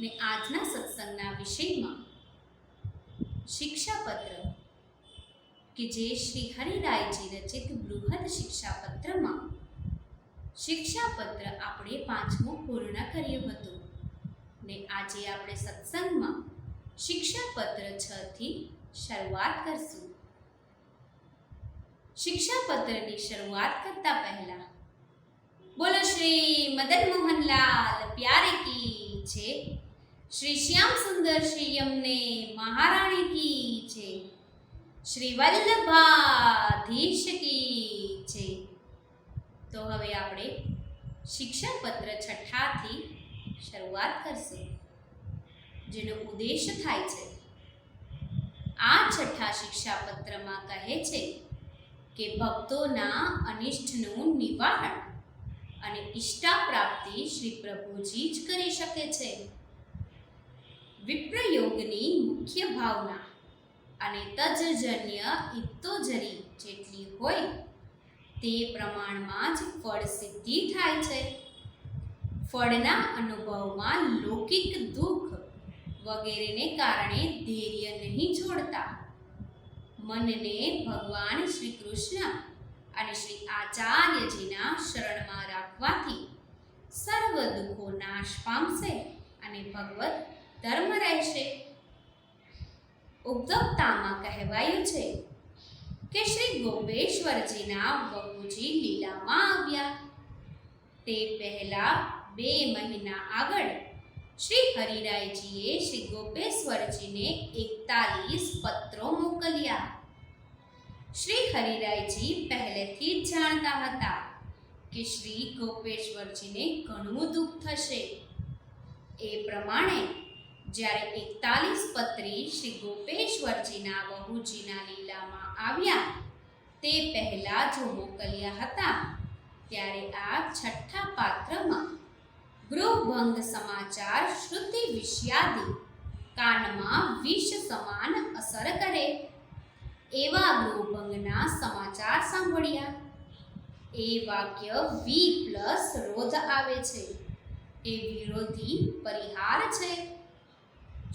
ને આજના સત્સંગના વિષયમાં શિક્ષાપત્ર કે જે શ્રી હરિરાયજી રચિત બૃહદ શિક્ષાપત્રમાં શિક્ષાપત્ર આપણે 5મું પૂર્ણ કર્યું હતું ને આજે આપણે સત્સંગમાં શિક્ષાપત્ર 6 થી શરૂઆત કરશું। શિક્ષાપત્રની શરૂઆત કરતા પહેલા બોલો શ્રી મદન મોહનલાલ પ્યારે કી છે, શ્રી શ્યામ સુંદર શ્રી યમને મહારાણી કી છે, શ્રી વલ્લભાધીશ કી છે। તો હવે આપણે શિક્ષાપત્ર 6 થી શરૂઆત કરશે, જેનો ઉદ્દેશ થાય છે આ 6થા શિક્ષાપત્રમાં કહે છે કે ભક્તોના અનિષ્ટનું નિવારણ અને ઈષ્ટાપ્રાપ્તિ શ્રી પ્રભુજી જ કરી શકે છે। વિપ્રયોગની મુખ્ય ભાવના અને તજજન્ય ઇત્તોજરી જેટલી હોય તે પ્રમાણમાં જ ફળ સિદ્ધિ થાય છે। ફળના અનુભવમાં લૌકિક દુઃખ વગેરેને કારણે ધૈર્ય નહીં છોડતા મનને ભગવાન શ્રી કૃષ્ણ અને શ્રી આચાર્યજીના શરણમાં રાખવાથી સર્વ દુઃખો નાશ પામશે અને ભગવત ધર્મ રહેશે। ઉદ્ધવતામાં કહેવાયું છે કે શ્રી ગોપેશ્વરજીના વહુજી લીલામાં આવ્યા તે પહેલા 2 મહિના આગળ શ્રી હરિરાયજીએ શ્રી ગોપેશ્વરજીને 41 પત્રો મોકલ્યા। શ્રી હરિરાયજી પહેલેથી જ જાણતા હતા કે શ્રી ગોપેશ્વરજીને ઘણું દુઃખ થશે। એ પ્રમાણે જ્યારે 41 પત્રી શ્રી ગોપેશ્વરજીના વહુજીના લીલામાં આવ્યા તે પહેલા જો મોકલ્યા હતા ત્યારે આ 6થા પાત્રમાં ગૃહભંગ સમાચાર શ્રુતિ વિષયાદિ કાનમાં વિષ સમાન અસર કરે એવા ગૃહભંગના સમાચાર સાંભળ્યા। એ વાક્ય વી પ્લસ રોધ આવે છે, એ વિરોધી પરિહાર છે।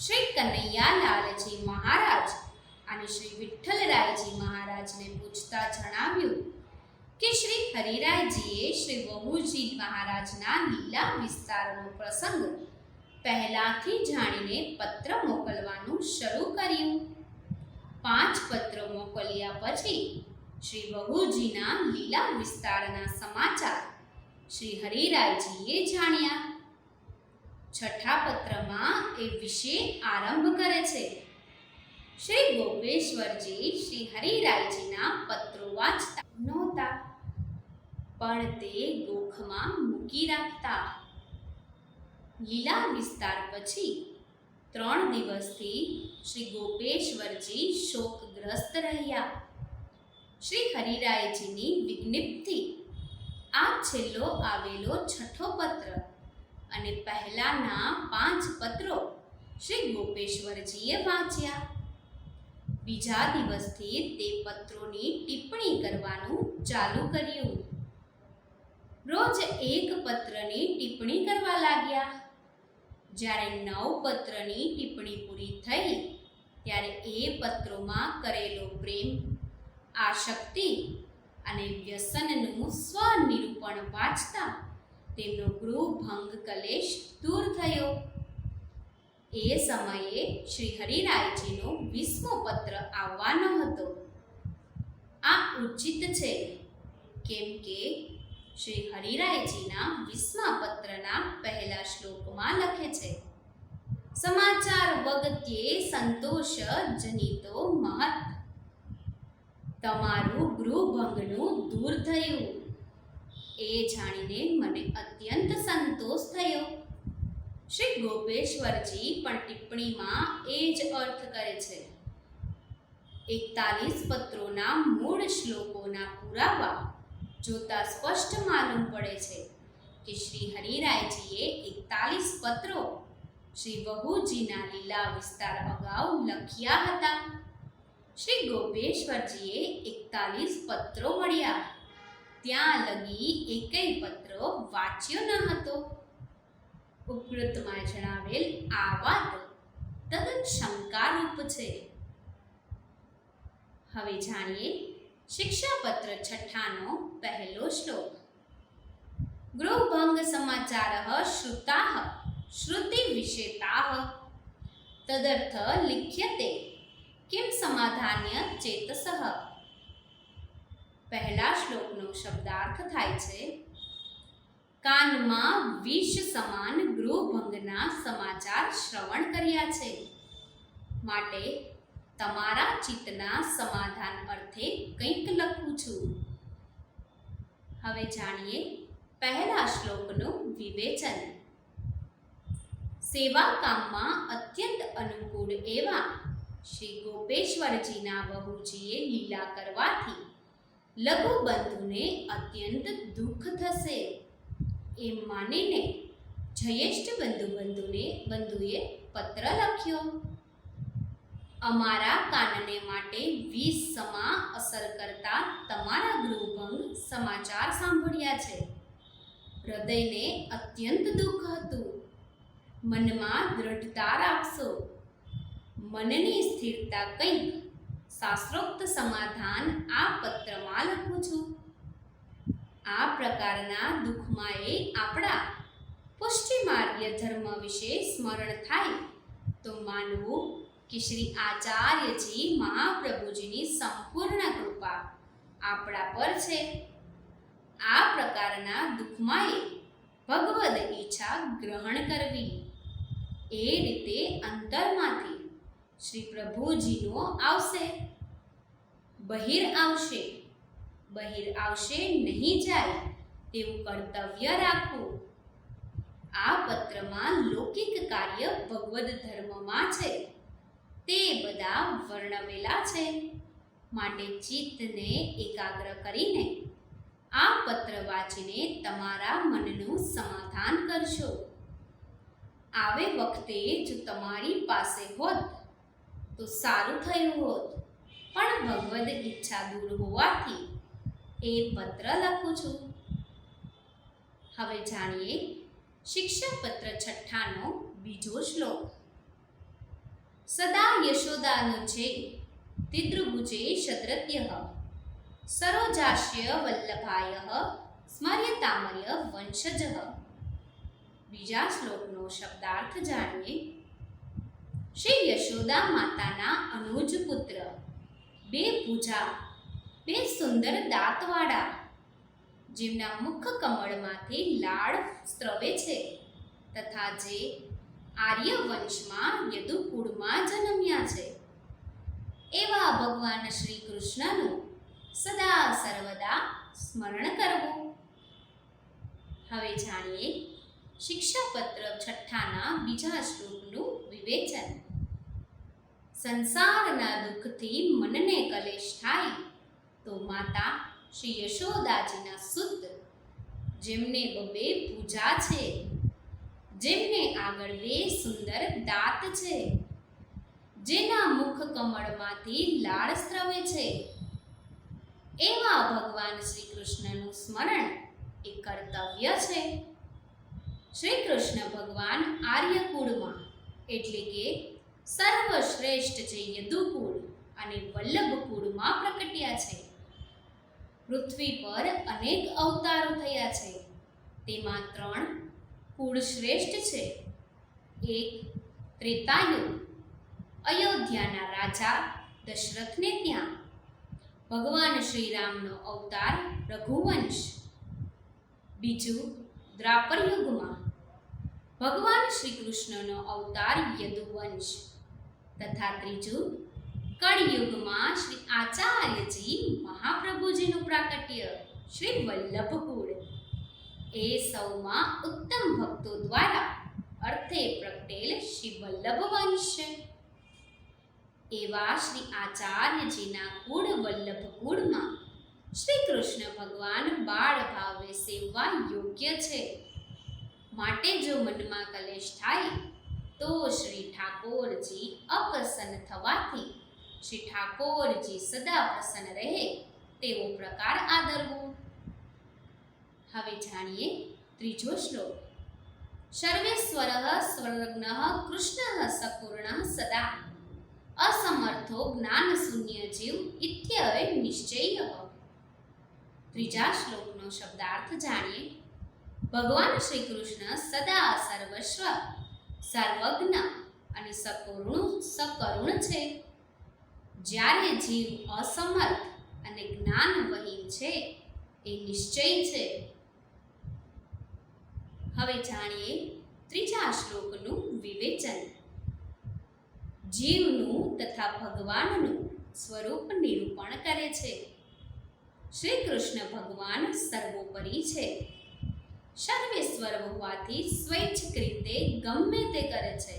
શ્રી કનૈયાલાલજી મહારાજ અને શ્રી વિઠ્ઠલરાયજી મહારાજને પૂછતા જણાવ્યું કે શ્રી હરિરાયજીએ શ્રી વહુજી મહારાજના લીલા વિસ્તારનો પ્રસંગ પહેલાથી જાણીને પત્ર મોકલવાનું શરૂ કર્યું। 5 પત્રો મોકલ્યા પછી શ્રી વહુજીના લીલા વિસ્તારના સમાચાર શ્રી હરિરાયજીએ જાણ્યા। 6થા પત્રમાં એ વિશે આરંભ કરે છે। શ્રી ગોપેશ્વરજી શ્રી હરિરાયજીના પત્રો વાંચતા નહોતા, પણ તે ગોખમાં મૂકી રાખતા। લીલા વિસ્તાર પછી 3 દિવસથી શ્રી ગોપેશ્વરજી શોકગ્રસ્ત રહ્યા। શ્રી હરિરાયજીની વિજ્ઞપ્તિ આ છેલ્લો આવેલો 6થો પત્ર અને પહેલાના 5 પત્રો શ્રી ગોપેશ્વરજીએ વાંચ્યા। બીજા દિવસથી તે પત્રોની ટિપ્પણી કરવાનું ચાલુ કર્યું। રોજ 1 પત્રની ટિપ્પણી કરવા લાગ્યા। જ્યારે 9 પત્રની ટિપ્પણી પૂરી થઈ ત્યારે એ પત્રોમાં કરેલો પ્રેમ, આસક્તિ અને વ્યસનનું સ્વનિરૂપણ વાંચતા તેમનો ગૃહભંગ કલેશ દૂર થયો। એ સમયે શ્રી હરિરાયજીનો 20મો પત્ર આવવાનો હતો। આ ઉચિત છે, કેમ કે શ્રી હરિરાયજીના 20મા પત્રના પહેલા શ્લોકમાં લખે છે, સમાચાર વગત્યે સંતોષ જનિતો મહત, તમારું ગૃહભંગનું દૂર થયું એ જાણીને મને અત્યંત સંતોષ થયો। શ્રી ગોપેશ્વરજી પણ ટિપ્પણીમાં એ જ અર્થ કરે છે। 41 પત્રોના મૂળ શ્લોકોના પુરાવા જોતા સ્પષ્ટ માલુમ પડે છે કે શ્રી હરિરાયજીએ 41 પત્રો શ્રી વહુજીના લીલા વિસ્તાર અગાઉ લખ્યા હતા। શ્રી ગોપેશ્વરજીએ 41 પત્રો મળ્યા ત્યાં લગી એકેય પત્ર વાંચ્યો ન હતો। ઉપકૃતમાં જણાવેલ આ વાત તદ્દન શંકારૂપ છે. હવે જાણીએ શિક્ષાપત્ર છઠ્ઠાનો પહેલો શ્લોક. ગૃહભંગ સમાચારઃ શ્રુતાઃ શ્રુતિ વિષેતાઃ તદર્થ લિખ્યતે કિમ સમાધાન્ય ચેતસઃ. પહેલા શ્લોકનો શબ્દાર્થ થાય છે, કાનમાં વિષ સમાન ગૃહભંગના સમાચાર શ્રવણ કર્યા છે, માટે તમારા ચિત્તના સમાધાન અર્થે કંઈક લખું છું. હવે જાણીએ પહેલા શ્લોકનું વિવેચન. સેવા કામમાં અત્યંત અનુકૂળ એવા શ્રી ગોપેશ્વરજીના વહુજીએ લીલા કરવાથી લઘુ બંધુને અત્યંત દુઃખ થશે એમ માનીને જયેષ્ઠ બંધુએ પત્ર લખ્યો. અમારા કાનને માટે વિષ સમા અસર કરતા તમારા ગૃહભંગ સમાચાર સાંભળ્યા છે. હૃદયને અત્યંત દુઃખ હતું. મનમાં દ્રઢતા રાખશો. મનની સ્થિરતા કંઈક શાસ્ત્રોક્ત સમાધાન આ પત્રમાં લખું છું. આ પ્રકારના દુઃખમાં આપણા પુષ્ટિમાર્ગીય ધર્મ વિશે સ્મરણ થાય તો માનવું કે શ્રી આચાર્યજી મહાપ્રભુજીની સંપૂર્ણ કૃપા આપણા પર છે. આ પ્રકારના દુઃખમાં ભગવદ ઈચ્છા ગ્રહણ કરવી. એ રીતે અંતરમાંથી શ્રી પ્રભુજીનો આવશે. બહિર આવશે નહીં જાય તેવું કર્તવ્ય રાખવું. આ પત્રમાં લૌકિક કાર્ય ભગવદ ધર્મમાં છે તે બધા વર્ણવેલા છે, માટે ચિત્તને એકાગ્ર કરીને આ પત્ર વાંચીને તમારા મનનું સમાધાન કરશો. આવે વખતે જો તમારી પાસે હોત તો સારું થયું હોત, પણ ભગવદ ઈચ્છા દૂર હોવાથી એ પત્ર લખું છું. હવે જાણીએ શિક્ષાપત્ર છઠ્ઠાનો બીજો શ્લોક. સદા યશોદાનુજે તિદ્રુભુજે શદ્રત્યઃ સરોજાસ્ય વલ્લભાય સ્મર્યતામર્ય વંશજઃ. બીજા શ્લોકનો શબ્દાર્થ જાણીએ. શ્રી યશોદા માતાના અનુજ પુત્ર, બે ભુજા, બે સુંદર દાંતવાળા, જેમના મુખ કમળમાંથી લાળ સ્ત્રવે છે તથા જે આર્ય વંશમાં યદુકુળમાં જન્મ્યા છે, એવા ભગવાન શ્રી કૃષ્ણનું સદા સર્વદા સ્મરણ કરવું. હવે જાણીએ શિક્ષાપત્ર છઠ્ઠાના બીજા શ્લોકનું વિવેચન. સંસારના દુઃખથી મનને કલેશ થાય તો માતા શ્રી યશોદાજીના સુત, જેમને બબે પૂજા છે, જેમને આગળ બે સુંદર દાંત છે, જેના મુખ કમળમાંથી લાળ સ્ત્રવે છે, એવા ભગવાન શ્રી કૃષ્ણનું સ્મરણ એ કર્તવ્ય છે. શ્રી કૃષ્ણ ભગવાન આર્યકુળમાં એટલે કે સર્વશ્રેષ્ઠ જે યદુકુળ અને વલ્લભકુળમાં પ્રકટ્યા છે. પૃથ્વી પર અનેક અવતારો થયા છે, તેમાં 3 કુળ શ્રેષ્ઠ છે. એક ત્રેતાયુગ, અયોધ્યાના રાજા દશરથને ત્યાં ભગવાન શ્રીરામનો અવતાર રઘુવંશ. બીજું દ્વાપર યુગમાં ભગવાન શ્રી કૃષ્ણનો અવતાર યદુવંશ તથા ત્રીજું કળયુગમાં શ્રી આચાર્યજી મહાપ્રભુજીનું પ્રાકટ્ય શ્રી વલ્લભકુળ. એ સૌમાં ઉત્તમ ભક્તો દ્વારા અર્થે પ્રગટેલ શ્રી વલ્લભ વંશ. એવા શ્રી આચાર્યજીના કુળ વલ્લભ કુળમાં શ્રી કૃષ્ણ ભગવાન બાળ ભાવે સેવવા યોગ્ય છે. માટે જો મનમાં કલેશ થાય તો શ્રી ઠાકોરજી અપ્રસન્ન થવાથી શ્રી ઠાકોરજી સદા પ્રસન્ન રહે તેવો પ્રકાર આદરવો. હવે જાણીએ ત્રીજો શ્લોક. સર્વેશ્વરઃ સ્વર્ગઃ કૃષ્ણઃ સકુર્ણઃ સદા અસમર્થો જ્ઞાનશૂન્ય જીવ ઇત્યય નિશ્ચય. ત્રીજા શ્લોકનો શબ્દાર્થ જાણીએ. ભગવાન શ્રી કૃષ્ણ સદા સર્વસ્વ, સર્વજ્ઞ અને સકરુણ છે. જ્યારે જીવ અસમર્થ અને જ્ઞાનવહીન છે એ નિશ્ચય છે. હવે જાણીએ ત્રીજા શ્લોકનું વિવેચન. જીવનું તથા ભગવાનનું સ્વરૂપ નિરૂપણ કરે છે. શ્રી કૃષ્ણ ભગવાન સર્વોપરી છે. સર્વેશ્વર હોવાથી સ્વૈચ્છિક રીતે ગમે તે કરે છે.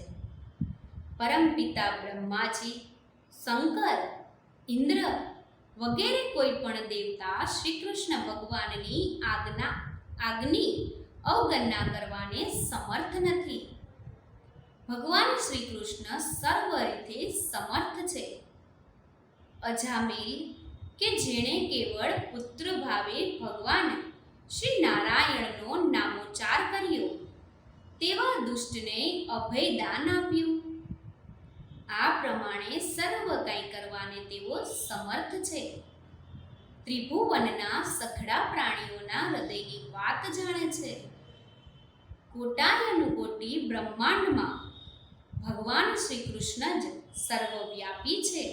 પરમપિતા બ્રહ્માજી, શંકર, ઇન્દ્ર વગેરે કોઈ પણ દેવતા શ્રી કૃષ્ણ ભગવાનની આજ્ઞાની અવગણના કરવાને સમર્થ નથી. ભગવાન શ્રી કૃષ્ણ સર્વ રીતે સમર્થ છે. અજામેલ કે જેણે કેવળ પુત્ર ભાવે ભગવાન શ્રી નારાયણનો નામોચ્ચાર કર્યો તેવા દુષ્ટને અભયદાન આપ્યું. આ પ્રમાણે સર્વ કંઈ કરવાને તેઓ સમર્થ છે. ત્રિભુવનના સખડા પ્રાણીઓના હૃદયની વાત જાણે છે. કોટાનુકોટી બ્રહ્માંડમાં ભગવાન શ્રી કૃષ્ણ જ સર્વવ્યાપી છે,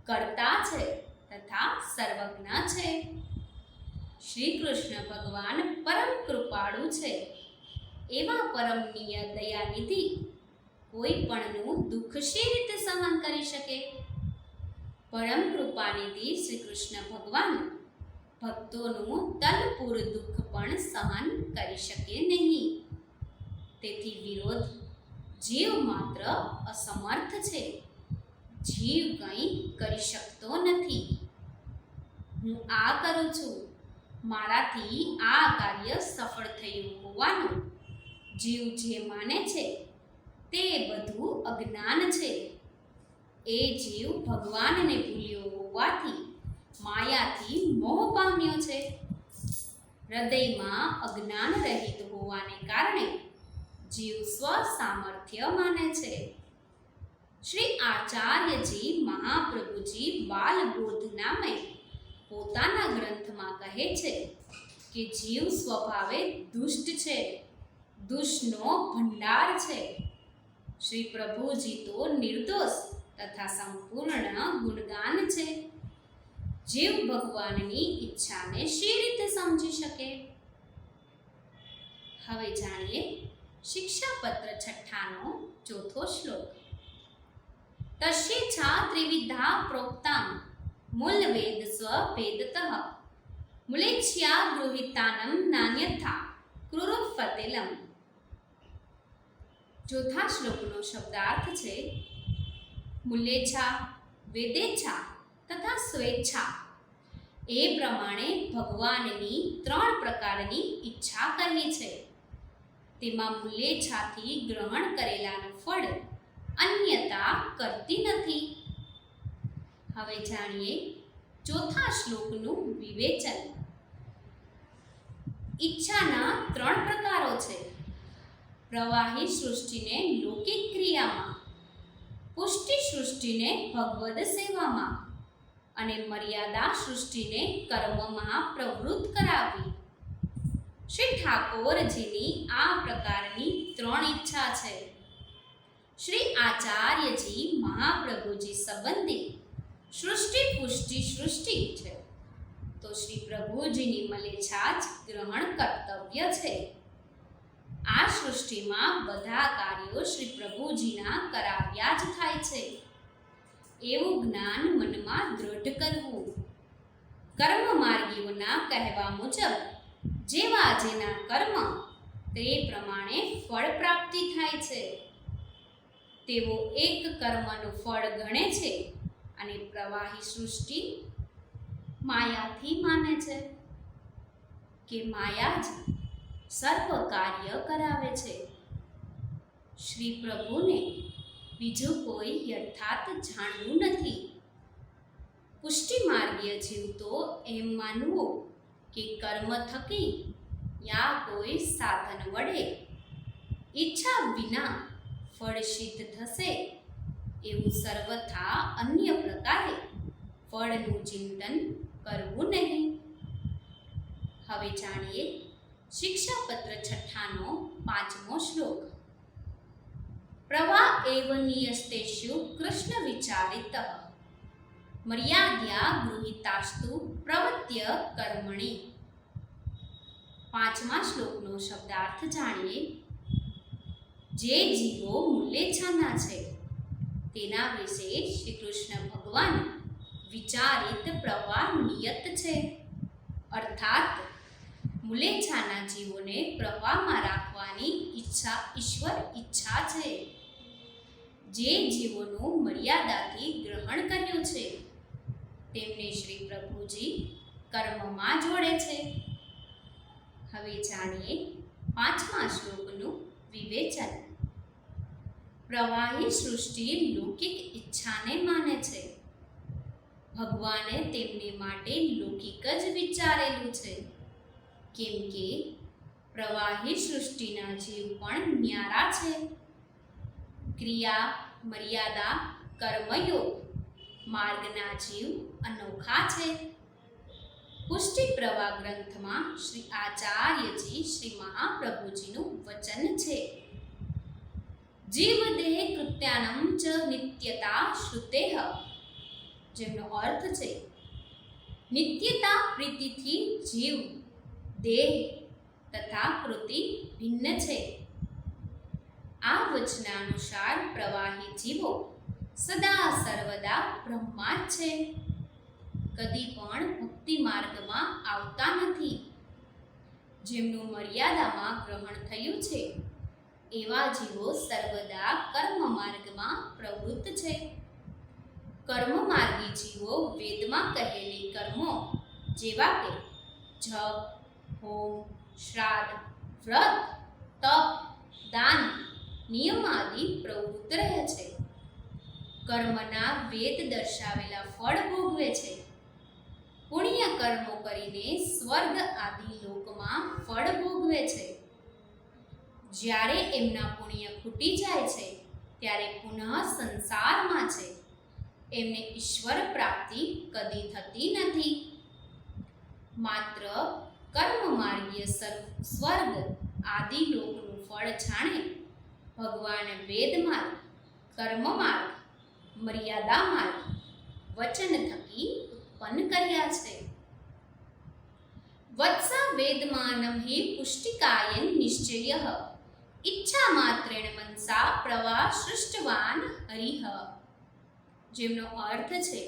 કર્તા છે તથા સર્વજ્ઞ છે. શ્રી કૃષ્ણ ભગવાન પરમ કૃપાળુ છે. એવા પરમનીય દયાનિધિ કોઈ પણનું દુઃખ શી રીતે સહન કરી શકે? પરમ કૃપાનિધિ શ્રી કૃષ્ણ ભગવાન ભક્તોનું તલપુર દુઃખ પણ સહન કરી શકે નહીં. તેથી વિરોધ, જીવ માત્ર અસમર્થ છે. જીવ કંઈ કરી શકતો નથી. હું આ કરું છું, મારાથી આ કાર્ય સફળ થયું હોવાનું જીવ જે માને છે તે બધું અજ્ઞાન છે. એ જીવ ભગવાનને ભૂલ્યો હોવાથી માયાથી મોહ પામ્યો છે. હૃદયમાં અજ્ઞાન રહિત હોવાને કારણે જીવ સ્વ સામર્થ્ય માને છે. શ્રી આચાર્યજી મહાપ્રભુજી બાલબોધ નામે પોતાના ગ્રંથમાં કહે છે કે જીવ સ્વભાવે દુષ્ટ છે, દુષ્ટનો ભંડાર છે. શ્રી પ્રભુજી તો નિર્દોષ તથા સંપૂર્ણ ગુણગાન છે. જીવ ભગવાનની ઈચ્છાને શી રીતે સમજી શકે? હવે જાણીએ શિક્ષાપત્ર છઠ્ઠાનો ચોથો શ્લોક. તસ્યેચ્છા ત્રિવિધા પ્રોક્તામ મૂલવેદ સ્વભેદતઃ મૂલેચ્છયા ગૃહીતાનમ નાન્યથા કૃરુફતેલમ. ચોથા શ્લોકનો શબ્દાર્થ છે મૂલ્યેચ્છા, વેદેચ્છા તથા સ્વેચ્છા. એ પ્રમાણે ભગવાનની 3 પ્રકારની ઈચ્છા કહી છે. તેમાં મૂલ્યેચ્છાથી ગ્રહણ કરેલાનું ફળ અન્યતા કરતી નથી. હવે જાણીએ ચોથા શ્લોકનું વિવેચન. ઈચ્છાના 3 પ્રકારો છે. પ્રવાહી સૃષ્ટિને લૌકિક ક્રિયામાં, પુષ્ટિ સૃષ્ટિને ભગવદ સેવામાં અને મર્યાદા સૃષ્ટિને કર્મમાં પ્રવૃત્ત કરાવવી. શ્રી ઠાકોરજીની આ પ્રકારની 3 ઈચ્છા છે. શ્રી આચાર્યજી મહાપ્રભુજી સંબંધી સૃષ્ટિ પુષ્ટિ સૃષ્ટિ છે, તો શ્રી પ્રભુજીની મલેચ્છા જ ગ્રહણ કર્તવ્ય છે. આ સૃષ્ટિમાં બધા કાર્યો શ્રી પ્રભુજીના કરાવ્યા જ થાય છે. એવું જ્ઞાન મનમાં દૃઢ કરવું. કર્મ માર્ગીઓના કહેવા મુજબ જેવા જેના કર્મ તે પ્રમાણે ફળ પ્રાપ્તિ થાય છે. તેઓ એક કર્મનું ફળ ગણે છે અને પ્રવાહી સૃષ્ટિ માયાથી માને છે કે માયા જ સર્વ કાર્ય કરાવે છે. શ્રી પ્રભુને બીજું કોઈ યથાર્થ જાણવું નથી. પુષ્ટિ માર્ગીય જીવ તો એમ માનવું કે કર્મ થકી યા કોઈ સાધન વડે ઈચ્છા વિના ફળ સિદ્ધ થશે એવું સર્વથા અન્ય પ્રકારે ફળનું ચિંતન કરવું નહીં. હવે જાણીએ શિક્ષાપત્ર છઠ્ઠાનો 5મો શ્લોક. પ્રવાહ એવ નિયસ્તેષુ કૃષ્ણ વિચારિતઃ મર્યાદ્યા ગૃહીતાસ્તુ પ્રવત્ય કર્મણિ. 5મા શ્લોકનો શબ્દાર્થ જાણીએ. જે જીવો મૂલ્યેચ્છાના છે તેના વિશે શ્રી કૃષ્ણ ભગવાન વિચારિત પ્રવાહ નિયત છે. અર્થાત મૂલ્યેચ્છાના જીવોને પ્રવાહમાં રાખવાની ઈચ્છા ઈશ્વર ઈચ્છા છે. જે જીવોનું મર્યાદાથી ગ્રહણ કર્યું છે તેમને શ્રી પ્રભુજી કર્મમાં જોડે છે. હવે જાણીએ 5મા શ્લોકનું વિવેચન. પ્રવાહી સૃષ્ટિ લૌકિક ઈચ્છાને માને છે. ભગવાને તેમની માટે લૌકિક જ વિચારેલું છે, કેમ કે પ્રવાહી સૃષ્ટિના જીવ પણ ન્યારા છે. ક્રિયા, મર્યાદા, કર્મયોગ માર્ગના જીવ અનોખા છે. પુષ્ટિ પ્રવાહ ગ્રંથમાં શ્રી આચાર્યજી શ્રી મહાપ્રભુજીનું વચન છે. જીવદેહ કૃત્યાનમ ચ નિત્યતા શ્રુતેહ, જેમનો અર્થ છે નિત્યતા પ્રીતિથી જીવ, દેહ તથા કૃતિ ભિન્ન છે. આ વચનાનુસાર પ્રવાહી જીવો સદા સર્વદા બ્રહ્મા જ છે. કદી પણ ભક્તિ માર્ગમાં આવતા નથી. જેમનું મર્યાદામાં ગ્રહણ થયું છે એવા જીવો સર્વદા કર્મ માર્ગમાં પ્રવૃત્ત છે. કર્મ માર્ગી જીવો વેદમાં કહેલી કર્મો જેવા કે જપ, હોમ, શ્રાદ્ધ, વ્રત, તપ, દાન, નિયમ આદિ પ્રવૃત્ત રહે છે. કર્મના વેદ દર્શાવેલા ફળ ભોગવે છે. પુણ્ય કર્મો કરીને સ્વર્ગ આદિ લોકમાં ફળ ભોગવે છે. જ્યારે એમના પુણ્ય ખૂટી જાય છે ત્યારે પુનઃ સંસારમાં છે. એમને ઈશ્વર પ્રાપ્તિ કદી થતી નથી. માત્ર કર્મ માર્ગીય સ્વર્ગ આદિ લોકનું ફળ જાણે ભગવાન વેદ માર્ગ, કર્મ માર્ગ, મર્યાદા માર્ગ વચન થકી ઉત્પન્ન કર્યા છે. વત્સા વેદમાનમ હિ પુષ્ટિકાયન નિશ્ચયઃ ઈચ્છા માત્રેણ મનસા પ્રવાહ સૃષ્ટવાન હરિહ, જેમનો અર્થ છે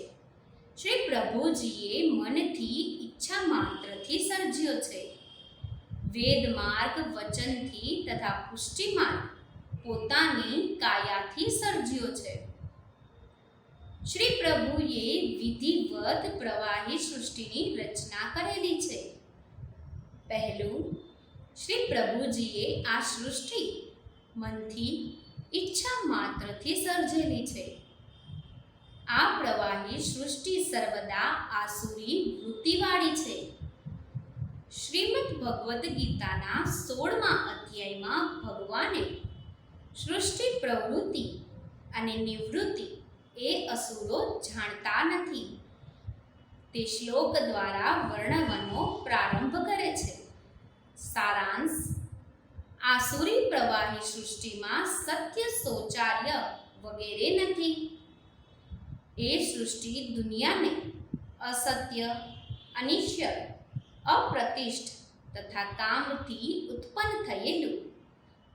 શ્રી પ્રભુજીએ મનથી ઈચ્છા માત્રથી સર્જ્યો છે. વેદ માર્ગ વચનથી તથા પુષ્ટિ માર્ગ પોતાની કાયાથી સર્જ્યો છે. શ્રી પ્રભુએ વિધિવત પ્રવાહી સૃષ્ટિની રચના કરેલી છે. પહેલું, શ્રી પ્રભુજીએ આ સૃષ્ટિ મનથી ઈચ્છા માત્રથી સર્જેલી છે. આ પ્રવાહી સૃષ્ટિ સર્વદા આસુરી વૃત્તિવાળી છે. શ્રીમદ ભગવદ્ ગીતાના 16મા અધ્યાયમાં ભગવાને સૃષ્ટિ પ્રવૃત્તિ અને નિવૃત્તિ એ અસુરો જાણતા નથી તે શ્લોક દ્વારા વર્ણવવાનો પ્રારંભ કરે છે. સારાંશ: આસુરી પ્રવાહી સૃષ્ટિમાં સત્ય, શૌચાર્ય વગેરે નથી. એ સૃષ્ટિ દુનિયાને અસત્ય, અનિશ્ચય, અપ્રતિષ્ઠ તથા કામથી ઉત્પન્ન થયેલું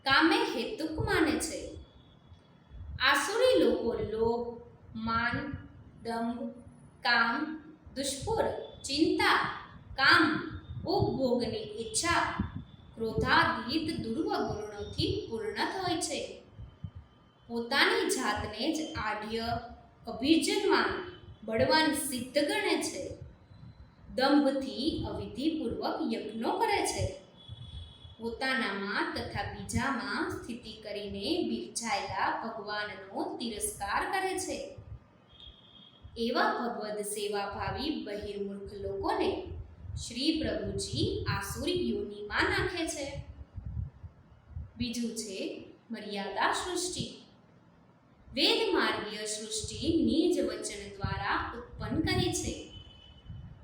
કામે હેતુક માને છે. આસુરી લોકો લોભ, માન, દંભ, કામ, દુષ્પુર, ચિંતા, કામ, ઉપભોગની ઈચ્છા, ક્રોધાદિત દુર્ગુણોથી પૂર્ણ હોય છે. પોતાની જાતને જ આઢ્ય, અભિજનવાન, બળવાન સિદ્ધ ગણે છે. દંભથી અવિધિપૂર્વક યજ્ઞો કરે છે. પોતાનામાં તથા બીજામાં સ્થિતિ કરીને બિરજાયેલા ભગવાનનો તિરસ્કાર કરે છે. એવા ભગવદ સેવાભાવી બહિર્મુખ લોકોને શ્રી પ્રભુજી આસુરી યોનિમાં નાખે છે. બીજું છે મર્યાદા સૃષ્ટિ. વેદ માર્ગીય સૃષ્ટિ નિજ વચન દ્વારા ઉત્પન્ન કરી છે.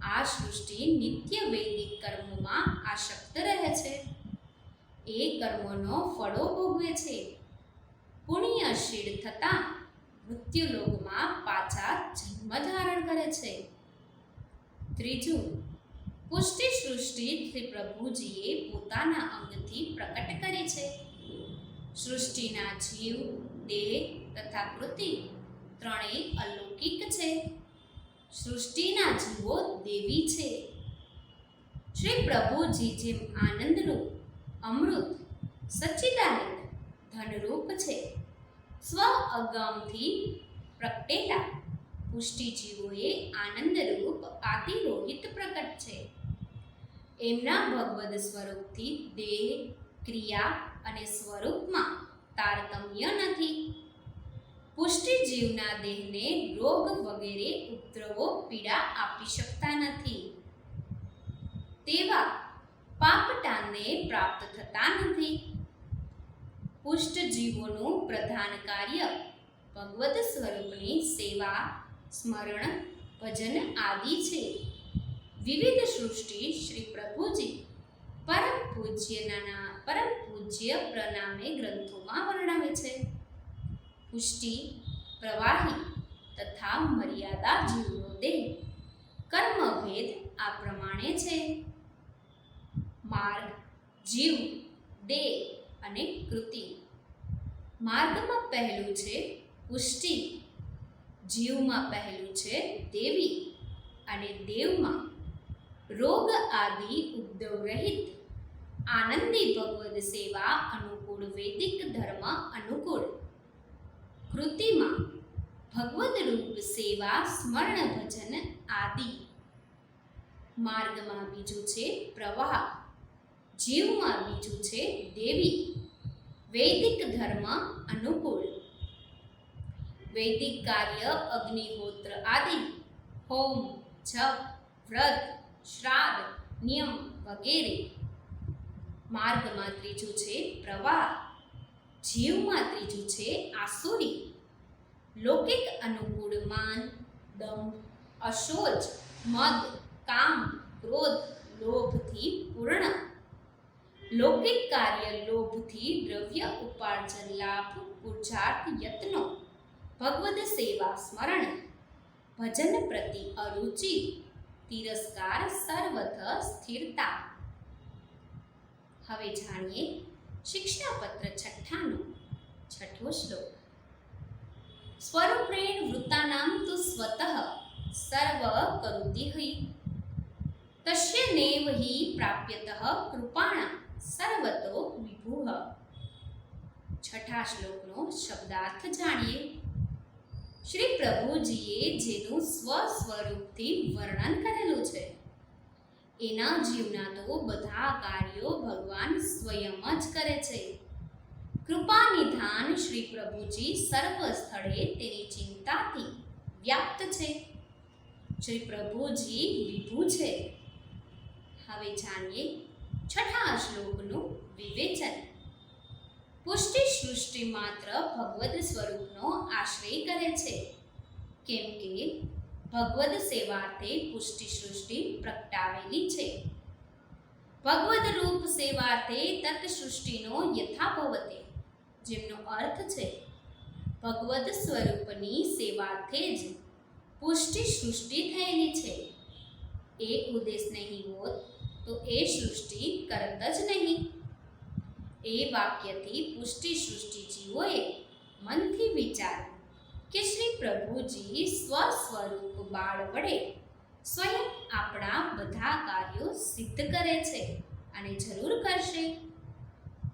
આ સૃષ્ટિ નિત્ય વૈદિક કર્મોમાં આસક્ત રહે છે. એ કર્મોનો ફળો ભોગવે છે. પુણ્યશીળ થતાં મૃત્યુલોકમાં પાછા જન્મ ધારણ કરે છે. ત્રીજું, પુષ્ટિ સૃષ્ટિ શ્રી પ્રભુજીએ પોતાના અંગથી પ્રકટ કરી છે. સૃષ્ટિના જીવ, દેહ તથા કૃતિ ત્રણેય અલૌકિક છે. સૃષ્ટિના જીવો દેવી છે. શ્રી પ્રભુજી જેમ આનંદરૂપ, અમૃત, સચ્ચિદાનંદ, ધનરૂપ છે, સ્વ અગમથી પ્રગટેલા પુષ્ટિજીવોએ આનંદરૂપ આદિરોહિત પ્રકટ છે. એમના ભગવદ સ્વરૂપથી દેહ, ક્રિયા અને સ્વરૂપમાં તારતમ્ય નથી. પુષ્ટિજીવના દેહને રોગ વગેરે ઉપદ્રવો પીડા આપી શકતા નથી. તેવા પાપટાને પ્રાપ્ત થતા નથી. પુષ્ટજીવોનું પ્રધાન કાર્ય ભગવદ સ્વરૂપની સેવા, સ્મરણ, ભજન આદિ છે. વિવિધ સૃષ્ટિ શ્રી પ્રભુજી પરમ પૂજ્ય પ્રનામે ગ્રંથોમાં વર્ણવે છે. પુષ્ટિ, પ્રવાહી તથા મર્યાદા જીવનો દેહ કર્મભેદ આ પ્રમાણે છે. માર્ગ, જીવ, દેહ અને કૃતિ. માર્ગમાં પહેલું છે પુષ્ટિ, જીવમાં પહેલું છે દેવી અને દેવમાં રોગ આદિ ઉપદ્રવ રહિત આનંદી ભગવદ સેવા અનુકૂળ વૈદિક ધર્મ અનુકૂળ. કૃતિમાં ભગવદ રૂપ સેવા, સ્મરણ, ભજન આદિ. માર્ગમાં બીજું છે પ્રવાહ, જીવમાં બીજું છે દેવી, વૈદિક ધર્મ અનુકૂળ. વૈદિક કાર્ય અગ્નિહોત્ર આદિ, હોમ, જપ, વ્રત, શ્રાદ્ધ, નિયમ વગેરે. માર્ગમાં ત્રીજું છે પ્રવાહ, જીવમાં ત્રીજું છે આસુરી. લૌકિક અનુકૂળ માન, દંભ, અશોચ, મદ, કામ, ક્રોધ, લોભથી પૂર્ણ. લૌકિક કાર્ય લોભથી દ્રવ્ય ઉપાર્જન, લાભ, પુરુષાર્થ, યત્નો, ભગવદ સેવા, સ્મરણ, ભજન પ્રતિ અરુચિ, તિરસ્કાર, સર્વથ સ્થિરતા. હવે જાણીએ શિક્ષાપત્ર છઠ્ઠાનો છઠ્ઠો શ્લોક. સ્વરૂપેણ વૃત્તાનામ તુ સ્વતઃ સર્વ કરોતિ હિ તસ્ય નેવ હિ પ્રાપ્યતઃ કૃપાણા સર્વતો વિભુઃ. છઠ્ઠા શ્લોકનો શબ્દાર્થ જાણીએ. શ્રી પ્રભુજીએ જેનું સ્વસ્વરૂપથી વર્ણન કરેલું છે એના જીવના તો બધા કાર્યો ભગવાન સ્વયં જ કરે છે. કૃપા નિધાન શ્રી પ્રભુજી સર્વ સ્થળે તેની ચિંતાથી વ્યાપ્ત છે. શ્રી પ્રભુજી વિભુ છે. હવે જાણીએ છઠ્ઠા શ્લોકનું વિવેચન. પુષ્ટિ સૃષ્ટિ માત્ર ભગવદ સ્વરૂપનો આશ્રય કરે છે, કેમ કે ભગવદ સેવાર્થે પુષ્ટિ સૃષ્ટિ પ્રગટાવેલી છે. ભગવદ રૂપ સેવાર્થે તત સૃષ્ટિનો યથાભવતે, જેમનો અર્થ છે ભગવદ સ્વરૂપની સેવાર્થે જ પુષ્ટિ સૃષ્ટિ થયેલી છે. એ ઉદ્દેશ નહીં હોત તો એ સૃષ્ટિ કરત જ નહીં. એ વાક્યથી પુષ્ટિ સૃષ્ટિ જીવોએ મનથી વિચાર્યું કે શ્રી પ્રભુજી સ્વસ્વરૂપ બાળ વડે સ્વયં આપણા બધા કાર્યો સિદ્ધ કરે છે અને જરૂર કરશે.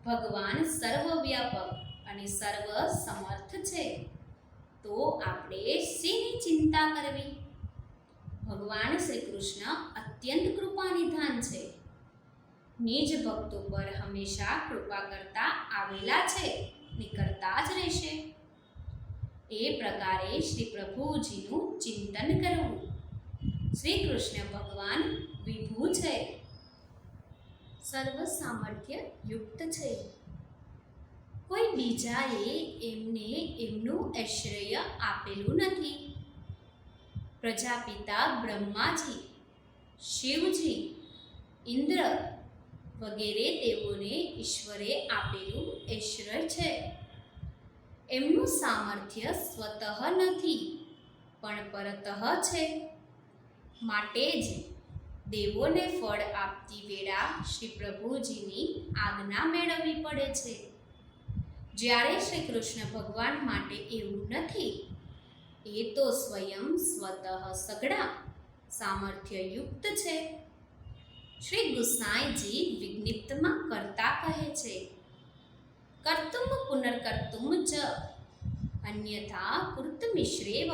ભગવાન સર્વવ્યાપક અને સર્વ સમર્થ છે, તો આપણે શેની ચિંતા કરવી? ભગવાન શ્રી કૃષ્ણ અત્યંત કૃપાનિધાન છે. નિજ ભક્તો પર હંમેશા કૃપા કરતા આવેલા છે ને કરતા જ રહેશે. એ પ્રકારે શ્રી પ્રભુજીનું ચિંતન કરવું. શ્રી કૃષ્ણ ભગવાન વિભુ છે, સર્વ સામર્થ્ય યુક્ત છે. કોઈ બીજાએ એમને એમનું ઐશ્વર્ય આપેલું નથી. પ્રજાપિતા બ્રહ્માજી, શિવજી, ઇન્દ્ર વગેરે દેવોને ઈશ્વરે આપેલું ઐશ્વર્ય છે. એમનું સામર્થ્ય સ્વતઃ નથી, પણ પરતઃ છે. માટે જ દેવોને ફળ આપતી વેળા શ્રી પ્રભુજીની આજ્ઞા મેળવવી પડે છે. જ્યારે શ્રી કૃષ્ણ ભગવાન માટે એવું નથી, એ તો સ્વયં સ્વતઃ સગડા સામર્થ્યયુક્ત છે. શ્રી ગુસાઈજી વિજ્ઞપ્તિમાં કરતા કહે છે, કર્તુમ પુનર્કર્તુમ ચ અન્યથા કૃતમિશ્રેવઃ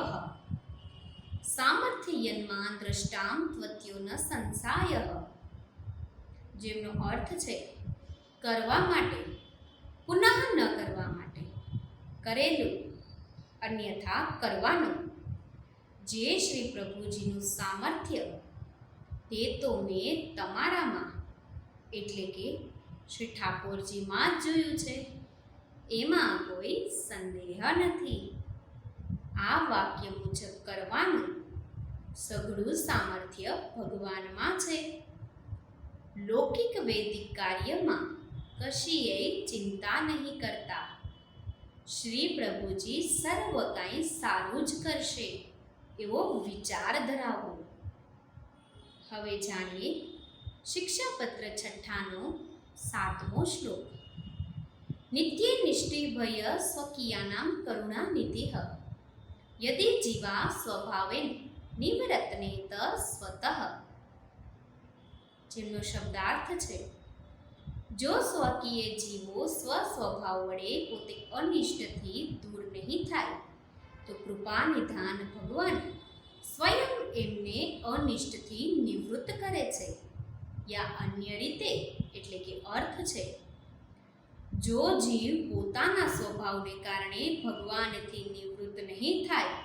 સામર્થ્યયન્માન દ્રષ્ટામ ત્વત્યો ન સંસાયઃ. જેમનો અર્થ છે કરવા માટે, પુનઃ ન કરવા માટે, કરેલું અન્યથા કરવાનું. જે શ્રી પ્રભુજીનું સામર્થ્ય તે તો મેં તમારામાં એટલે કે શ્રી ઠાકોરજીમાં જ જોયું છે, એમાં કોઈ સંદેહ નથી. આ વાક્ય મુજબ કરવાનું સઘળું સામર્થ્ય ભગવાનમાં છે. લૌકિક વૈદિક કાર્યમાં કશીય ચિંતા નહીં કરતા. શ્રી પ્રભુજી સર્વ કાંઈ સારું જ કરશે એવો વિચાર ધરાવો. હવે જાણીએ શિક્ષાપત્ર છઠ્ઠાનો 7મો શ્લોક. નિત્યે નિષ્ઠિભય સ્વકીયાનામ કરુણાનિધિઃ યદિ જીવા સ્વભાવેન નિવૃત્તનેત સ્વતઃ. જેમનો શબ્દાર્થ છે, જો સ્વકીય જીવો સ્વસ્વભાવ વડે પોતે અનિષ્ટથી દૂર નહીં થાય તો કૃપા નિધાન ભગવાન સ્વયં એમને અનિષ્ટથી નિવૃત્ત કરે છે. યા અન્ય રીતે એટલે કે અર્થ છે, જો જીવ પોતાના સ્વભાવને કારણે ભગવાનથી નિવૃત્ત નહીં થાય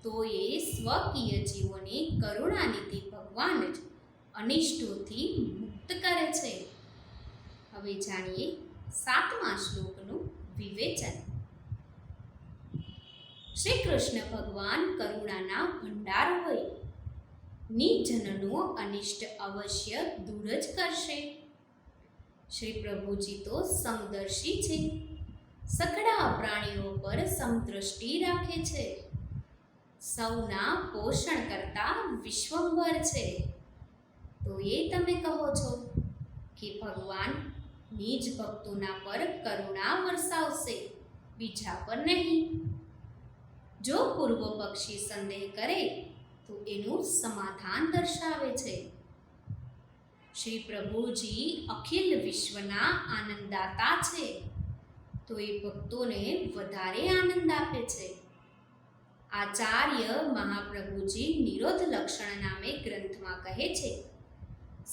તો એ સ્વકીય જીવોની કરુણાનિધિ ભગવાન જ અનિષ્ટોથી મુક્ત કરે છે. હવે જાણીએ 7મા શ્લોકનું વિવેચન. શ્રી કૃષ્ણ ભગવાન કરુણાના ભંડાર હોય, નિજનનો અનિષ્ટ અવશ્ય દૂર જ કરશે. શ્રી પ્રભુજી તો સમદર્શી છે, સઘળા પ્રાણીઓ પર સમદ્રષ્ટિ રાખે છે, સૌના પોષણ કરતા વિશ્વંભર છે. તો એ તમે કહો છો કે ભગવાન નિજ ભક્તોના પર કરુણા વરસાવશે, બીજા પર નહીં. જો પૂર્વ પક્ષી સંદેહ કરે તો એનું સમાધાન દર્શાવે છે. શ્રી પ્રભુજી અખિલ વિશ્વના આનંદદાતા છે, તો એ ભક્તોને વધારે આનંદ આપે છે. આચાર્ય મહાપ્રભુજી નિરોધ લક્ષણ નામે ગ્રંથમાં કહે છે,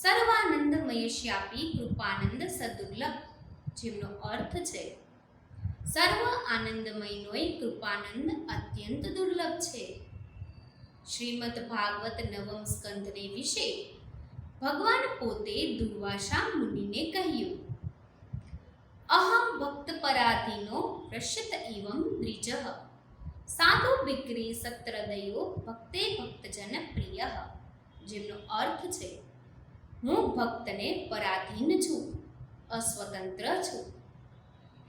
સર્વાનંદમયશ્યાપી કૃપાનંદ સદુર્લભ. જેમનો અર્થ છે, સર્વ આનંદમયનોય કૃપાનંદ અત્યંત દુર્લભ છે. શ્રીમદ ભાગવત નવમ સ્કંધને વિશે ભગવાન પોતે દુર્વાસા મુનિને કહ્યું, અહમ ભક્ત પરાધીનો રશ્યત ઇવમ દ્વિજઃ સાધુ વિક્રી સત્રદયો ભક્તે ભક્તજન પ્રિય. જેમનો અર્થ છે, હું ભક્તને પરાધીન છું, અસ્વતંત્ર છું.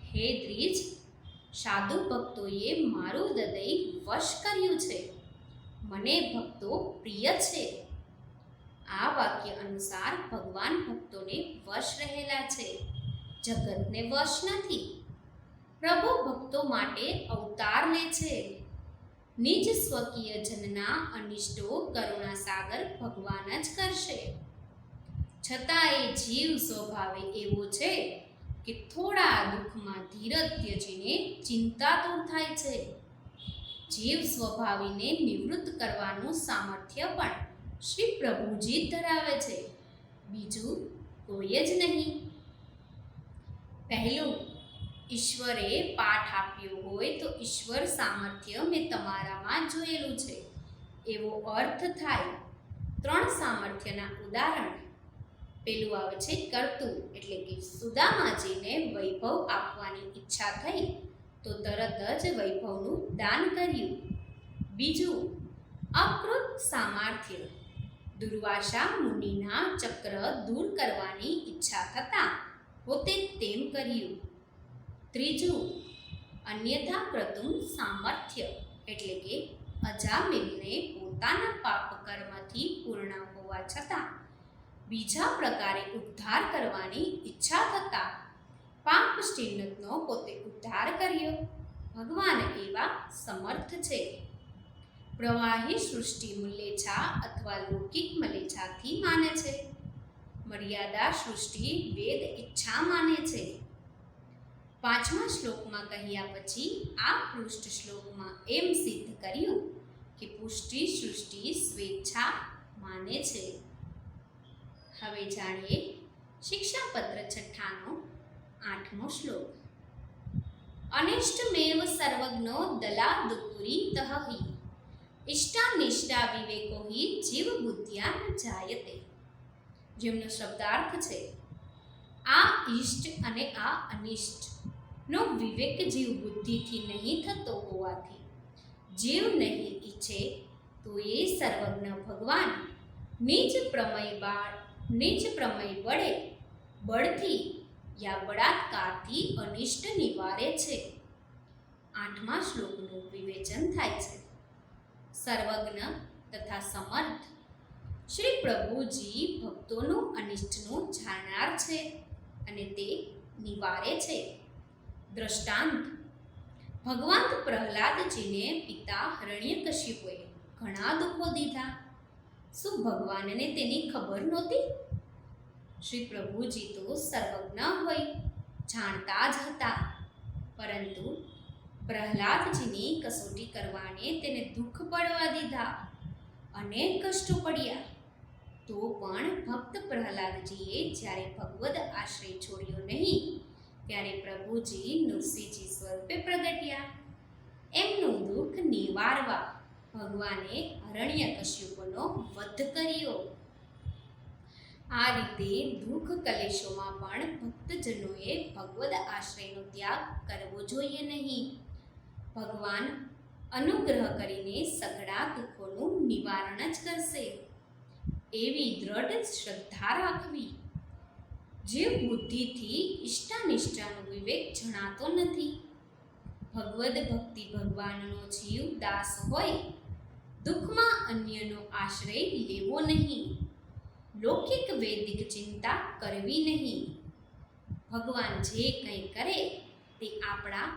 હે દ્વિજ, સાધુ ભક્તોએ મારું હૃદય વશ કર્યું છે, મને ભક્તો પ્રિય છે. આ વાક્ય અનુસાર ભગવાન ભક્તોને વશ રહેલા છે, જગતને વશ નથી. પ્રભુ ભક્તો માટે અવતાર લે છે. નિજ સ્વકીય જનના અનિષ્ટો કરુણાસાગર ભગવાન જ કરશે. છતાં એ જીવ સ્વભાવે એવો છે કે થોડા દુઃખમાં ધીરજ ત્યજીને ચિંતા દૂર થાય છે. જીવ સ્વભાવીને નિવૃત્ત કરવાનું સામર્થ્ય પણ શ્રી પ્રભુજી ધરાવે છે, બીજું કોઈ જ નહીં. પહેલું, ઈશ્વરે પાઠ આપ્યો હોય તો ઈશ્વર સામર્થ્ય મેં તમારામાં જોયેલું છે એવો અર્થ થાય. 3 સામર્થ્યના ઉદાહરણ. પેલું આવે છે કરતું, એટલે કે સુદામાજીને વૈભવ આપવાની ઈચ્છા થઈ તો તરત જ વૈભવનું દાન કર્યું. બીજું અકૃત સામર્થ્ય, દુર્વાસા મુનિના ચક્ર દૂર કરવાની ઈચ્છા થતાં પોતે તેમ કર્યું. ત્રીજું અન્યથા ક્રતુમ સામર્થ્ય, એટલે કે અજામિલને પોતાના પાપ કર્મથી પૂર્ણ હોવા છતાં બીજા પ્રકારે ઉદ્ધાર કરવાની ઈચ્છા થતાં પાપ શ્રીનતનો પોતે ઉદ્ધાર કર્યો. ભગવાન એવા સમર્થ છે. પ્રવાહી સૃષ્ટિ મલેચ્છા અથવા લૌકિક મલેચ્છાથી માને છે. મર્યાદા સૃષ્ટિ વેદ ઈચ્છા માને છે. 5મા શ્લોકમાં કહ્યા પછી આ પૃષ્ઠ શ્લોકમાં એમ સિદ્ધ કર્યું કે પુષ્ટિ સૃષ્ટિ સ્વેચ્છા માને છે. હવે જાણીએ શિક્ષાપત્ર 6નો 8મો શ્લોક. અનિષ્ટમેવ સર્વજ્ઞો દલાદુપુરી તહહિ ઇષ્ટાનિષ્ટા વિવેકો હિ જીવ બુદ્ધ્યા ન જાયતે. જેમનો શબ્દાર્થ છે આ ઇષ્ટ અને આ અનિષ્ટ નો વિવેક જીવ બુદ્ધિથી નહીં થતો હોવાથી જીવ નહીં ઈચ્છે તો એ સર્વજ્ઞ ભગવાન નિજ પ્રમેય વડે બળથી યા બળાત્કારથી અનિષ્ટ નિવારે છે. 8મા શ્લોકનું વિવેચન થાય છે. સર્વજ્ઞ તથા સમર્થ શ્રી પ્રભુજી ભક્તોનું અનિષ્ટનું જાણનાર છે અને તે નિવારે છે. દ્રષ્ટાંત: ભગવાન પ્રહલાદજીને પિતા હિરણ્યકશિપુએ ઘણા દુઃખો દીધા. શું ભગવાનને તેની ખબર નહોતી? શ્રી પ્રભુજી તો સર્વજ્ઞ હોય જાણતા જ હતા, પરંતુ પ્રહલાદજીની કસોટી કરવાને તેને દુઃખ પડવા દીધા. અનેક કષ્ટો પડ્યા તો પણ ભક્ત પ્રહલાદજીએ જ્યારે ભગવદ આશ્રય છોડ્યો નહીં ત્યારે પ્રભુજી નૃસિંહજી સ્વરૂપે પ્રગટ્યા. એમનું દુઃખ નિવારવા ભગવાને હિરણ્યકશિપુનો વધ કર્યો. આ રીતે દુઃખ કલેશોમાં પણ ભક્તજનોએ ભગવદ આશ્રયનો ત્યાગ કરવો જોઈએ નહીં. ભગવાન અનુગ્રહ કરીને સઘળા દુઃખોનું નિવારણ જ કરશે એવી દ્રઢ શ્રદ્ધા રાખવી. જીવ બુદ્ધિથી ઇષ્ટાનિષ્ટાનો વિવેક જણાતો નથી. ભગવદ ભક્તિ ભગવાનનો જીવ દાસ હોય દુઃખમાં અન્યનો આશ્રય લેવો નહીં. લૌકિક વૈદિક ચિંતા કરવી નહીં. ભગવાન જે કંઈ કરે તે આપણા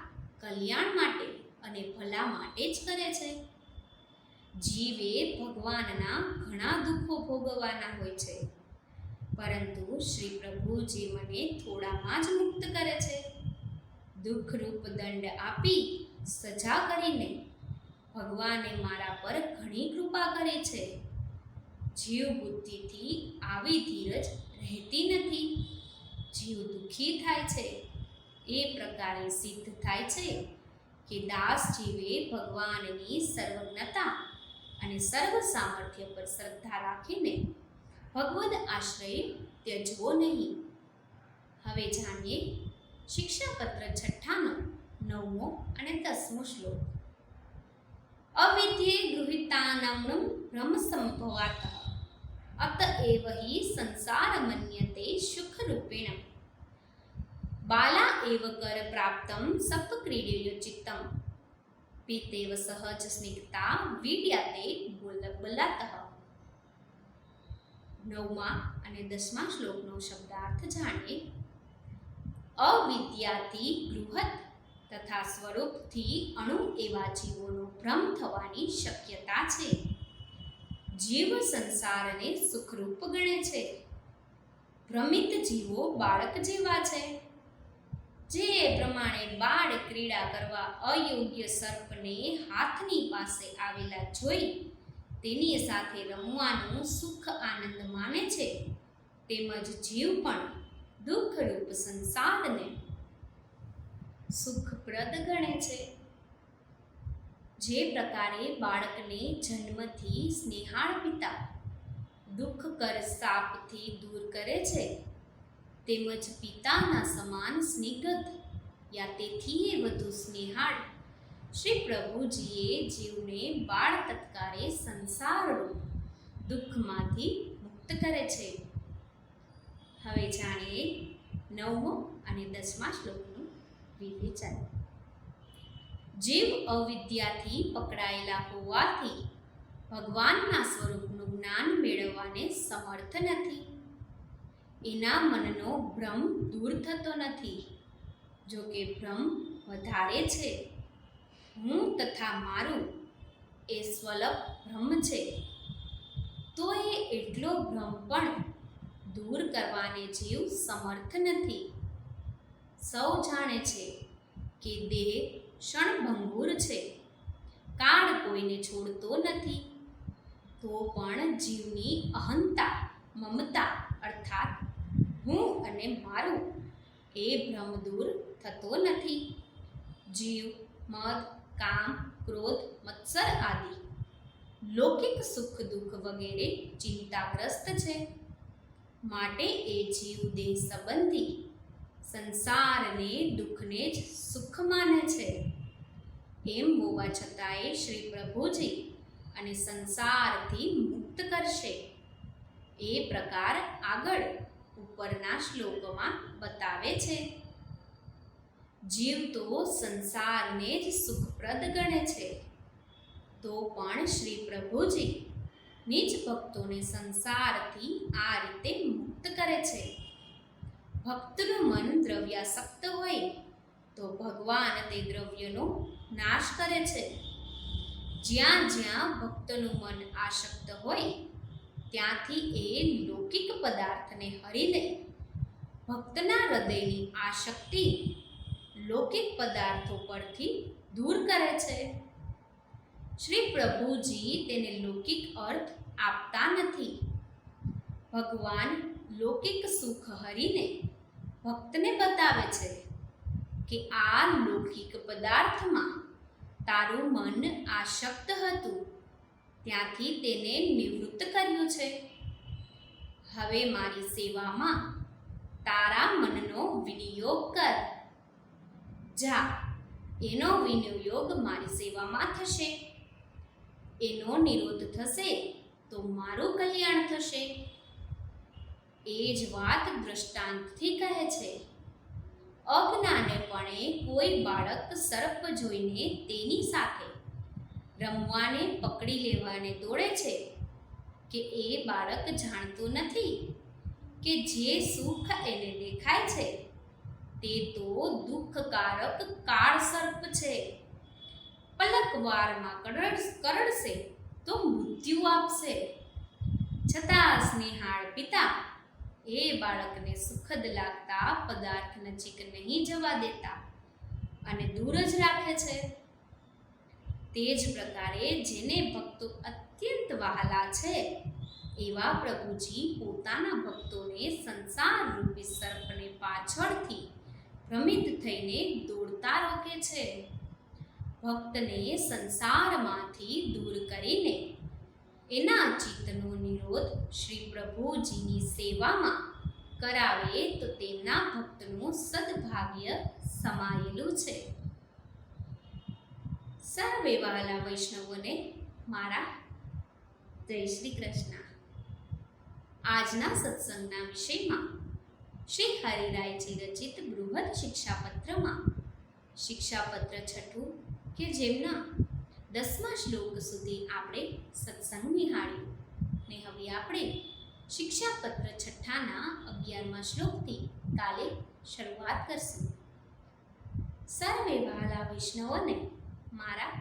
કલ્યાણ માટે અને ભલા માટે જ કરે છે. જીવે ભગવાનના ઘણા દુઃખો ભોગવવાના હોય છે, પરંતુ શ્રી પ્રભુજી મને થોડામાં જ મુક્ત કરે છે. દુઃખરૂપ દંડ આપી સજા કરીને ભગવાને મારા પર ઘણી કૃપા કરી છે. જીવ બુદ્ધિથી આવી ધીરજ રહેતી નથી. જીવ દુઃખી થાય છે. એ પ્રકારે સિદ્ધ થાય છે કે દાસ જીવે ભગવાનની સર્વજ્ઞતા અને સર્વ સામર્થ્ય પર શ્રદ્ધા રાખીને ભગવદ આશ્રય ત્યજવો નહીં. હવે જાણીએ શિક્ષાપત્ર 6નો 9મો અને 10મો શ્લોક. અવિદ્યે ગૃહીતાનામ્નું બ્રહ્મ સંભવાતઃ અતએવ હિ સંસાર મન્યતે સુખરૂપેણ બાલા એવ કર પ્રાપ્તમ સપક્રીડેય ચિત્તમ પીતેવ સહજ સ્નિગ્ધતા વીડ્યાતે બલાતઃ. 9મા અને 10મા શ્લોકનો શબ્દાર્થ જાણીએ. અવિદ્યાથી ગૃહત તથા સ્વરૂપથી અણુ એવા જીવોનો ભ્રમ થવાની શક્યતા છે. જીવ સંસારને સુખરૂપ ગણે છે. ભ્રમિત જીવો બાળક જેવા છે. જે પ્રમાણે બાળ ક્રીડા કરવા અયોગ્ય સર્પને હાથની પાસે આવેલા જોઈ તેની સાથે રમવાનું સુખ આનંદ માને છે, તેમજ જીવ પણ દુઃખરૂપ સંસારને સુખપ્રદ ગણે છે. જે પ્રકારે બાળકને જન્મથી સ્નેહાળ પિતા દુઃખ કર સાપથી દૂર કરે છે, તેમજ પિતાના સમાન સ્નિગ્ધ યા તેથી વધુ સ્નેહાળ શ્રી પ્રભુજીએ જીવને બાળ તત્કારે સંસારરૂપ દુઃખમાંથી મુક્ત કરે છે. હવે જાણીએ 9મો અને 10મા શ્લોકનું વિવેચન. જીવ અવિદ્યાથી પકડાયેલા હોવાથી ભગવાનના સ્વરૂપનું જ્ઞાન મેળવવાને સમર્થ નથી. એના મનનો ભ્રમ દૂર થતો નથી. જો કે ભ્રમ વધારે છે. હું તથા મારું એ સ્વલ્પ ભ્રમ છે. તો એ એટલો ભ્રમ પણ દૂર કરવાને જીવ સમર્થ નથી. સૌ જાણે છે કે દેહ ક્ષણભંગુર છે, કાળ કોઈને છોડતો નથી. તો પણ જીવની અહંતા મમતા અર્થાત હું અને મારું એ ભ્રમ દૂર થતો નથી. જીવ મદ કામ ક્રોધ મત્સર આદિ લૌકિક સુખ દુઃખ વગેરે ચિંતાગ્રસ્ત છે. માટે એ જીવ દેહ સંબંધી સંસારને દુઃખને જ સુખ માને છે. એમ હોવા છતાંય શ્રી પ્રભુજી અને સંસારથી મુક્ત કરશે. એ પ્રકાર આગળ ઉપરના શ્લોકમાં બતાવે છે. જીવ તો સંસારને જ સુખપ્રદ ગણે છે, તો પણ શ્રી પ્રભુજી નિજ ભક્તોને સંસારથી આ રીતે મુક્ત કરે છે. ભક્તનું મન દ્રવ્યાસક્ત હોય તો ભગવાન તે દ્રવ્યનો નાશ કરે છે. જ્યાં જ્યાં ભક્તનું મન આસક્ત હોય ત્યાંથી એ લૌકિક પદાર્થને હરીને ભક્તના હૃદયની આસક્તિ લૌકિક પદાર્થો પરથી દૂર કરે છે. શ્રી પ્રભુજી તેને લૌકિક અર્થ આપતા નથી. ભગવાન લૌકિક સુખ હરીને ભક્તને બતાવે છે કે આ લૌકિક પદાર્થમાં તારું મન આસક્ત હતું, ત્યાંથી તેને નિવૃત્ત કર્યું છે. હવે મારી સેવામાં તારા મનનો વિનિયોગ કર. જા, એનો વિનિયોગ મારી સેવામાં થશે. એનો નિરોધ થશે તો મારું કલ્યાણ થશે. એ જ વાત દ્રષ્ટાંતથી કહે છે. અજ્ઞાનેપણે કોઈ બાળક સર્પ જોઈને તેની સાથે રમવાને પકડી લેવાને દોડે છે કે એ બાળક જાણતું નથી કે જે સુખ એને દેખાય છે તે તો દુઃખકારક કાળ સર્પ છે. પલકવારમાં કરડશે તો મૃત્યુ આપશે. છતાં સ્નેહાળ પિતા એ બાળકને સુખદ લાગતા પદાર્થ નજીક નહીં જવા દેતા અને દૂર જ રાખે છે. તે જ પ્રકારે જેને ભક્તો અત્યંત વહાલા છે એવા પ્રભુજી પોતાના ભક્તોને સંસાર રૂપી સર્પને પાછળથી ભ્રમિત થઈને દોડતા રોકે છે. ભક્તને સંસારમાંથી દૂર કરીને એના ચિત્તનો નિરોધ શ્રી પ્રભુજીની સેવામાં કરાવે તો તેમના ભક્તનું સદભાગ્ય સમાયેલું છે. સર્વે વહાલા વૈષ્ણવોને મારા જય શ્રી કૃષ્ણ. આજના સત્સંગના વિષયમાં શ્રી હરિરાયજી રચિત બૃહદ શિક્ષાપત્રમાં શિક્ષાપત્ર 6 કે જેમના 10મા શ્લોક સુધી આપણે સત્સંગ નિહાળ્યું ને હવે આપણે શિક્ષાપત્ર 6ના 11મા શ્લોકથી કાલે શરૂઆત કરશું. સર્વે વહાલા વૈષ્ણવોને મારા